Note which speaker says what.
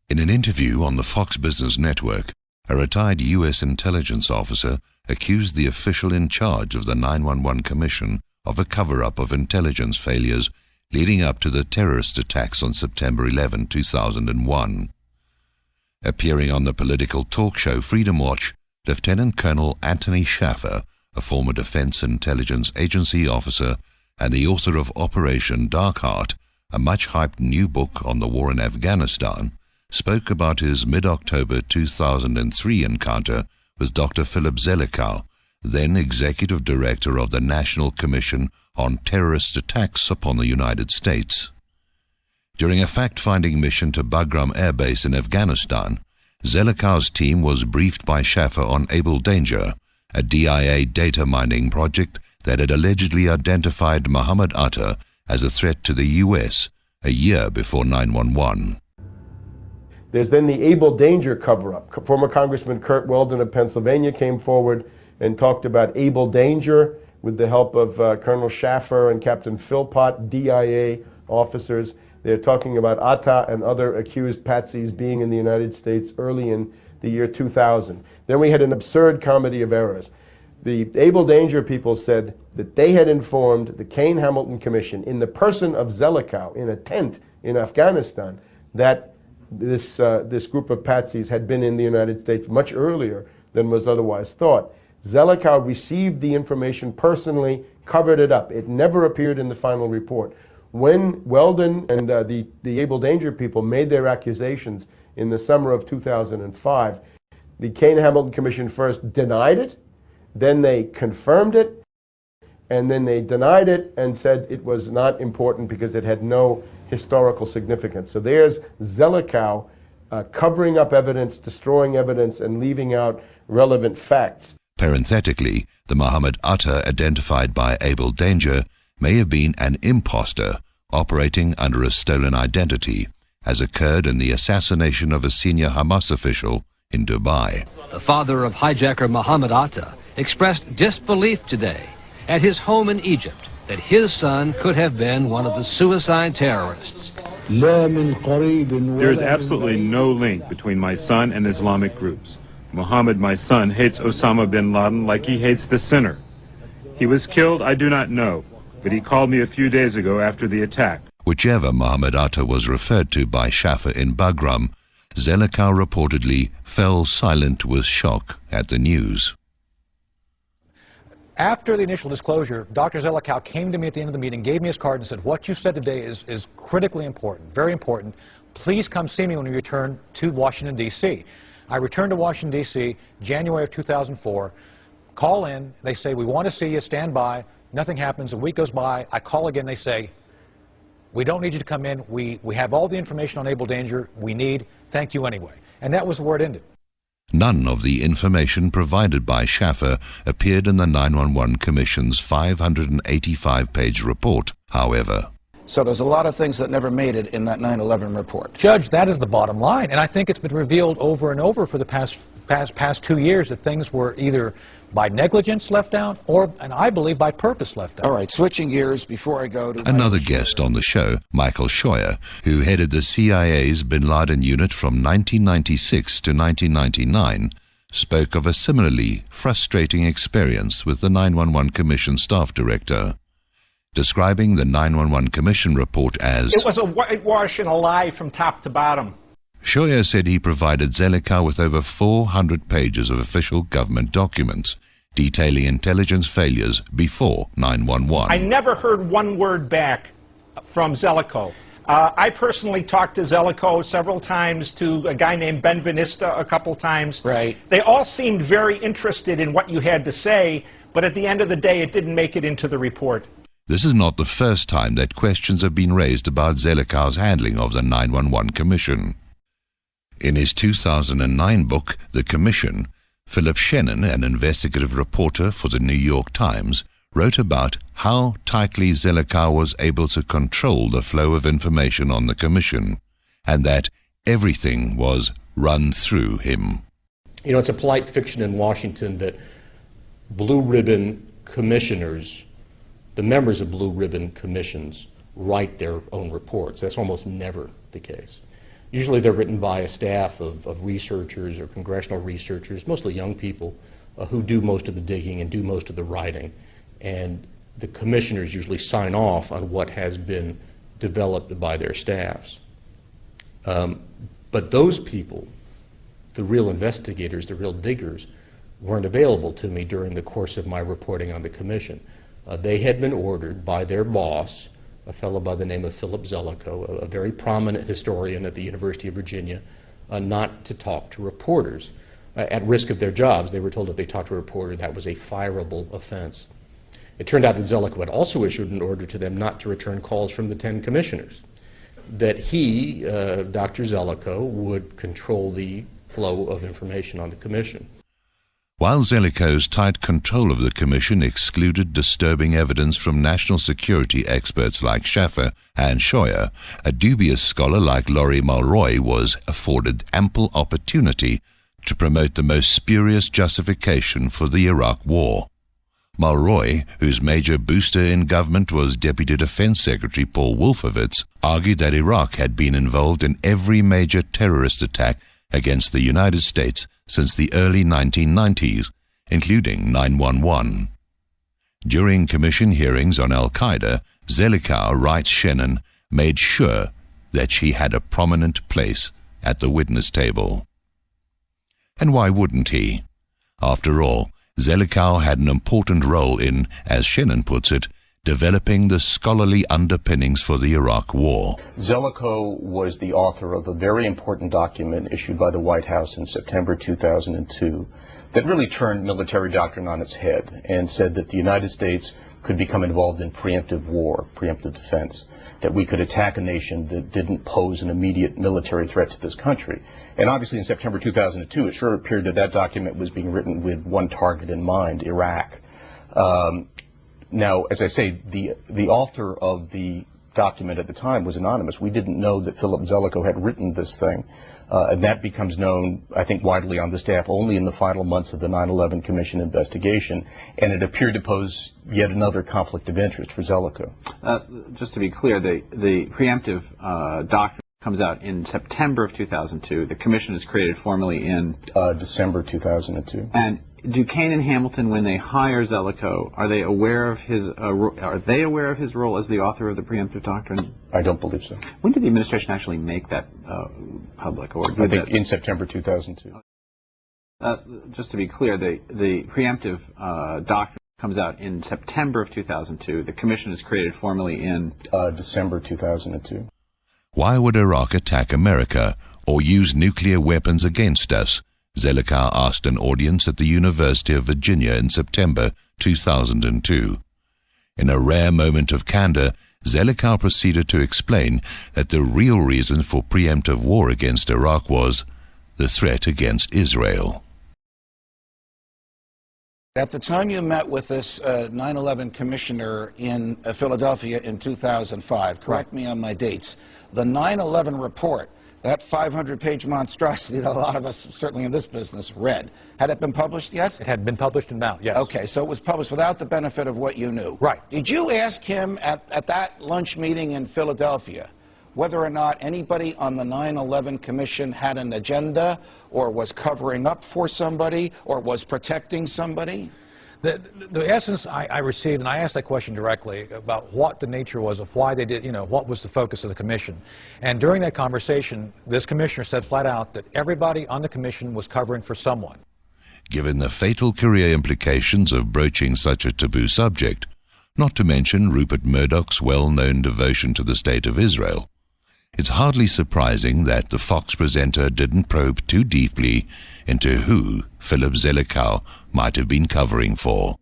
Speaker 1: In an interview on the Fox Business Network, a retired U.S. intelligence officer accused the official in charge of the 911 Commission of a cover-up of intelligence failures leading up to the terrorist attacks on September 11, 2001. Appearing on the political talk show Freedom Watch, Lieutenant Colonel Anthony Shaffer, a former Defense Intelligence Agency officer and the author of Operation Dark Heart, a much-hyped new book on the war in Afghanistan, spoke about his mid-October 2003 encounter with Dr. Philip Zelikow, then Executive Director of the National Commission on Terrorist Attacks upon the United States. During a fact-finding mission to Bagram Air Base in Afghanistan, Zelikow's team was briefed by Shaffer on Able Danger, a DIA data mining project that had allegedly identified Muhammad Atta as a threat to the U.S. a year before 9/11.
Speaker 2: There's then the Able Danger cover-up. Former Congressman Kurt Weldon of Pennsylvania came forward and talked about Able Danger with the help of Colonel Shaffer and Captain Philpott, DIA officers. They're talking about Atta and other accused patsies being in the United States early in the year 2000. Then we had an absurd comedy of errors. The Able Danger people said that they had informed the Kane-Hamilton Commission in the person of Zelikow in a tent in Afghanistan that this group of patsies had been in the United States much earlier than was otherwise thought. Zelikow received the information personally, covered it up. It never appeared in the final report. When Weldon and the Able Danger people made their accusations in the summer of 2005, the Kane-Hamilton Commission first denied it, then they confirmed it, and then they denied it and said it was not important because it had no historical significance. So there's Zelikow covering up evidence, destroying evidence, and leaving out relevant facts.
Speaker 1: Parenthetically, the Muhammad Atta identified by Able Danger may have been an imposter operating under a stolen identity, as occurred in the assassination of a senior Hamas official in Dubai.
Speaker 3: The father of hijacker Muhammad Atta expressed disbelief today at his home in Egypt that his son could have been one of the suicide terrorists.
Speaker 4: There is absolutely no link between my son and Islamic groups. Muhammad, my son, hates Osama bin Laden like he hates the sinner. He was killed, I do not know, but he called me a few days ago after the attack.
Speaker 1: Whichever Muhammad Atta was referred to by Shaffer in Bagram, Zelikow reportedly fell silent with shock at the news.
Speaker 5: After the initial disclosure, Dr. Zelikow came to me at the end of the meeting, gave me his card and said, what you said today is critically important, very important. Please come see me when you return to Washington, D.C. I returned to Washington, D.C., January of 2004, call in, they say, we want to see you, stand by, nothing happens, a week goes by, I call again, they say, we don't need you to come in, we have all the information on Able Danger we need, thank you anyway. And that was where it ended.
Speaker 1: None of the information provided by Shaffer appeared in the 911 Commission's 585-page report, however.
Speaker 6: So there's a lot of things that never made it in that 9/11 report.
Speaker 5: Judge, that is the bottom line, and I think it's been revealed over and over for the past 2 years that things were either by negligence left out or, and I believe, by purpose left out.
Speaker 6: All right, switching gears before I go to...
Speaker 1: Another guest on the show, Michael Scheuer, who headed the CIA's Bin Laden unit from 1996 to 1999, spoke of a similarly frustrating experience with the 911 Commission staff director, describing the 911 Commission report as...
Speaker 7: It was a whitewash and a lie from top to bottom.
Speaker 1: Scheuer said he provided Zelikow with over 400 pages of official government documents detailing intelligence failures before 9/11.
Speaker 7: I never heard one word back from Zelikow. I personally talked to Zelikow several times, to a guy named Ben Venista a couple times.
Speaker 6: Right.
Speaker 7: They all seemed very interested in what you had to say, but at the end of the day, it didn't make it into the report.
Speaker 1: This is not the first time that questions have been raised about Zelikow's handling of the 911 Commission. In his 2009 book, The Commission, Philip Shannon, an investigative reporter for the New York Times, wrote about how tightly Zelikow was able to control the flow of information on the Commission, and that everything was run through him.
Speaker 8: You know, it's a polite fiction in Washington that blue ribbon commissioners, the members of blue ribbon commissions, write their own reports. That's almost never the case. Usually they're written by a staff of researchers or congressional researchers, mostly young people, who do most of the digging and do most of the writing. And the commissioners usually sign off on what has been developed by their staffs. But those people, the real investigators, the real diggers, weren't available to me during the course of my reporting on the commission. They had been ordered by their boss, a fellow by the name of Philip Zelikow, a very prominent historian at the University of Virginia, not to talk to reporters. At risk of their jobs, they were told if they talked to a reporter, that was a fireable offense. It turned out that Zelikow had also issued an order to them not to return calls from the 10 commissioners, that he, Dr. Zelikow, would control the flow of information on the commission.
Speaker 1: While Zelikow's tight control of the commission excluded disturbing evidence from national security experts like Schaffer and Scheuer, a dubious scholar like Laurie Mulroy was afforded ample opportunity to promote the most spurious justification for the Iraq War. Mulroy, whose major booster in government was Deputy Defense Secretary Paul Wolfowitz, argued that Iraq had been involved in every major terrorist attack against the United States since the early 1990s, including 9/11. During commission hearings on Al-Qaeda, Zelikow, writes Shannon, made sure that she had a prominent place at the witness table. And why wouldn't he? After all, Zelikow had an important role in, as Shannon puts it, developing the scholarly underpinnings for the Iraq War.
Speaker 6: Zelikow was the author of a very important document issued by the White House in September 2002 that really turned military doctrine on its head and said that the United States could become involved in preemptive war, preemptive defense, that we could attack a nation that didn't pose an immediate military threat to this country. And obviously in September 2002, it sure appeared that that document was being written with one target in mind, Iraq. Now, as I say, the author of the document at the time was anonymous. We didn't know that Philip Zelikow had written this thing. And that becomes known, I think, widely on the staff only in the final months of the 9/11 Commission investigation. And it appeared to pose yet another conflict of interest for Zelikow.
Speaker 9: Just to be clear, the preemptive doctrine comes out in September of 2002. The commission is created formally in
Speaker 6: December 2002.
Speaker 9: And Duquesne and Hamilton, when they hire Zelikow, are they aware of his role as the author of the preemptive doctrine?
Speaker 6: I don't believe so.
Speaker 9: When did the administration actually make that public? Or
Speaker 6: I think in September 2002.
Speaker 9: Just to be clear, the preemptive doctrine comes out in September of 2002. The commission is created formally in
Speaker 6: December 2002.
Speaker 1: Why would Iraq attack America or use nuclear weapons against us? Zelikow asked an audience at the University of Virginia in September 2002. In a rare moment of candor, Zelikow proceeded to explain that the real reason for preemptive war against Iraq was the threat against Israel.
Speaker 6: At the time you met with this 9/11 commissioner in Philadelphia in 2005, correct me on my dates, the 9/11 report, that 500-page monstrosity that a lot of us, certainly in this business, read, had it been published yet?
Speaker 5: It had been published and out, yes.
Speaker 6: Okay, so it was published without the benefit of what you knew.
Speaker 5: Right.
Speaker 6: Did you ask him at that lunch meeting in Philadelphia whether or not anybody on the 9/11 Commission had an agenda or was covering up for somebody or was protecting somebody?
Speaker 5: The essence I received, and I asked that question directly about what the nature was of why they did, what was the focus of the commission. And during that conversation, this commissioner said flat out that everybody on the commission was covering for someone.
Speaker 1: Given the fatal career implications of broaching such a taboo subject, not to mention Rupert Murdoch's well-known devotion to the State of Israel, it's hardly surprising that the Fox presenter didn't probe too deeply into who Philip Zelikow might have been covering for.